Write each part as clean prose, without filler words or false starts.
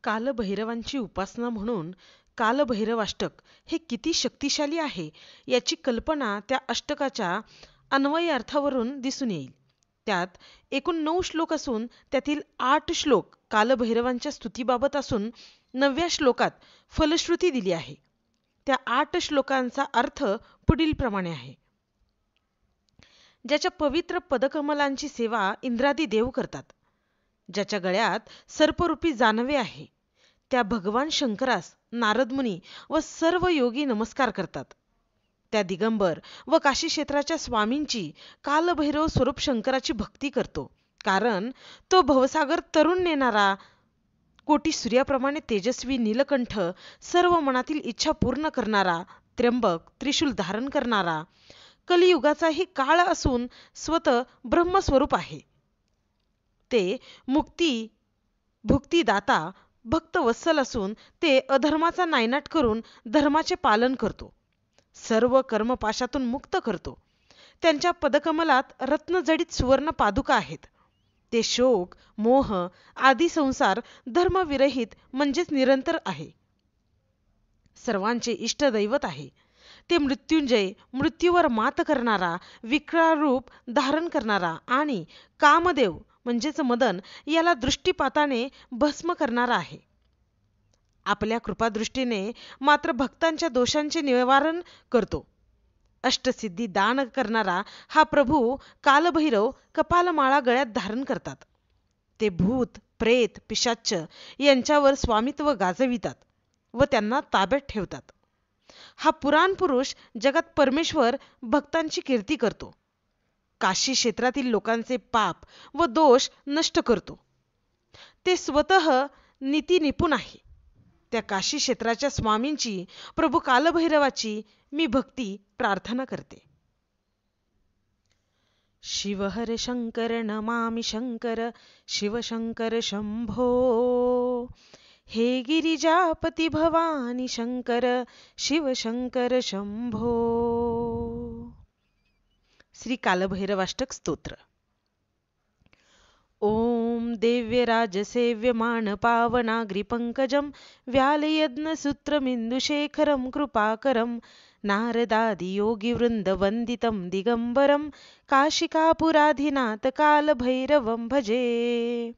कालभैरवांची उपासना म्हणून कालभैरवाष्टक हे किती शक्तिशाली आहे याची कल्पना त्या अष्टकाच्या अन्वय अर्थावरून दिसून येईल. त्यात एकूण 9 श्लोक असून त्यातील 8 श्लोक कालभैरवांच्या स्तुतीबाबत असून 9व्या श्लोकात फलश्रुती दिली आहे. त्या 8 श्लोकांचा अर्थ पुढीलप्रमाणे आहे. ज्याच्या पवित्र पदकमलांची सेवा इंद्रादी देव करतात, ज्याच्या गळ्यात सर्परूपी जानवे आहे, त्या भगवान शंकरास नारदमुनी व सर्व योगी नमस्कार करतात. त्या दिगंबर व काशी क्षेत्राच्या स्वामींची कालभैरव स्वरूप शंकराची भक्ती करतो, कारण तो भवसागर तरुण नेणारा, कोटी सूर्याप्रमाणे तेजस्वी नीलकंठ, सर्व मनातील इच्छा पूर्ण करणारा, त्र्यंबक त्रिशूल धारण करणारा, कलियुगाचाही काळ असून स्वतः ब्रह्मस्वरूप आहे. ते भुक्तिदाता भक्तवत्सल असून ते अधर्माचा नायनाट करून धर्माचे पालन करतो, सर्व कर्मपाशातून मुक्त करतो. त्यांच्या पदकमलात रत्नजडित सुवर्ण पादुका आहेत. ते शोक मोह आदी संसार धर्मविरहित म्हणजेच निरंतर आहे. सर्वांचे इष्टदैवत आहे. ते मृत्युंजय, मृत्यूवर मात करणारा, विकराळ रूप धारण करणारा आणि कामदेव म्हणजेच मदन याला दृष्टीपाताने भस्म करणारा आहे. आपल्या कृपादृष्टीने मात्र भक्तांच्या दोषांचे निवारण करतो. अष्टसिद्धी दान करणारा हा प्रभू कालभैरव कपालमाळा गळ्यात धारण करतात. ते भूत प्रेत पिशाच्च यांच्यावर स्वामित्व गाजवितात व त्यांना ताब्यात ठेवतात. हा पुराण पुरुष जगात परमेश्वर भक्तांची कीर्ती करतो. काशी क्षेत्रातील लोकांचे पाप व दोष नष्ट करतो. ते स्वतः नीती निपुण आहे. त्या काशी क्षेत्राच्या स्वामींची, प्रभू कालभैरवाची मी भक्ती प्रार्थना करते. शिव हर शंकर नमामि शंकर, शिव शंकर शंभो. हे गिरिजापती भवानी शंकर, शिव शंकर शंभो. श्री कालभैरवाष्टक स्तोत्र. ओम दिव्यराजसेव्यमान पावनाग्रिपङ्कजं व्यालयज्ञसूत्रमिन्दुशेखरं कृपाकरं नारदादियोगिवृन्दवन्दितं दिगम्बरं काशिकापुराधिनाथ कालभैरवं भजे.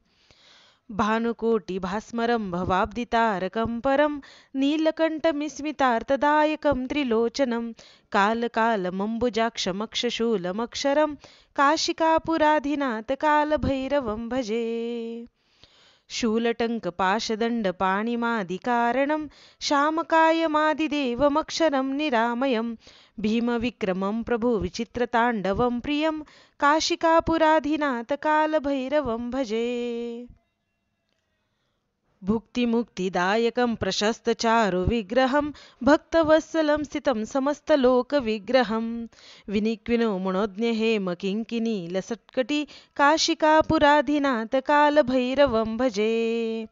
भानुकोटिभास्मरं भवाब्दितारकं परं नीलकण्ठमिस्मितार्थदायकं त्रिलोचनं कालकालमम्बुजाक्षमक्षशूलमक्षरं काशिकापुराधिनाथ कालभैरवं भजे. शूलटङ्कपाशदण्डपाणिमादिकारणं श्यामकायमादिदेवमक्षरं निरामयं भीमविक्रमं प्रभुविचित्रताण्डवं प्रियं काशिकापुराधिनाथ कालभैरवं भजे. भुक्तिमुक्तिदायकं प्रशस्तचारुविग्रहं भक्तवत्सलं स्थितं समस्तलोकविग्रहं विनिक्विनो मनोज्ञ हेमकिङ्किणीलसत्कटी काशिकापुराधिनाथ कालभैरवं भजे.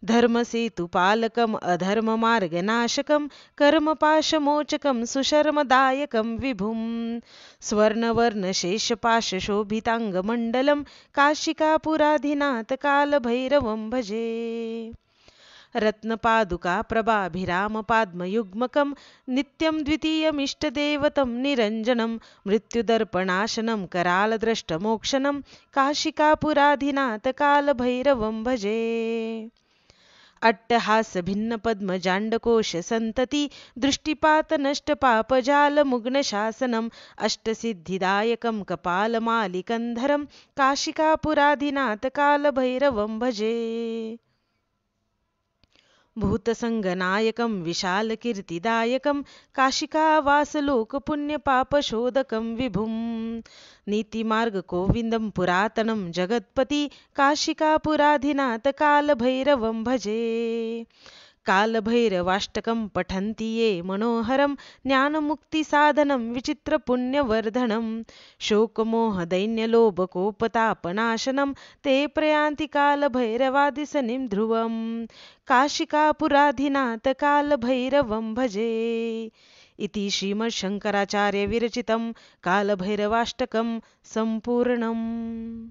धर्मसेतुपालकम् अधर्ममार्गनाशकं कर्मपाशमोचकं सुशर्मदायकं विभुं स्वर्णवर्णशेषपाशशोभिताङ्गमण्डलं काशिकापुराधिनाथ कालभैरवं भजे. रत्नपादुकाप्रभाभिरामपाद्मयुग्मकं नित्यं द्वितीयमिष्टदेवतं निरञ्जनं मृत्युदर्पणाशनं करालद्रष्टमोक्षणं काशिकापुराधिनाथ कालभैरवं भजे. अट्टहासभिन्नपद्मजाण्डकोशसन्तति दृष्टिपातनष्टपापजालमुग्नशासनम् अष्टसिद्धिदायकं कपालमालिकन्धरं काशिकापुराधिनाथ कालभैरवं भजे. भूतसङ्गनायकं विशालकीर्तिदायकं काशिकावासलोकपुण्यपापशोधकं विभुं नीतिमार्गगोविन्दं पुरातनं जगत्पति काशिकापुराधिनाथ कालभैरवं भजे. कालभैरवाष्टकं पठन्ति ये मनोहरं ज्ञानमुक्तिसाधनं विचित्रपुण्यवर्धनं शोकमोहदैन्यलोभकोपतापनाशनं ते प्रयान्ति कालभैरवादिशनिं ध्रुवं काशिकापुराधिनाथ कालभैरवं भजे. इति श्रीमच्छङ्कराचार्यविरचितं कालभैरवाष्टकं सम्पूर्णम्.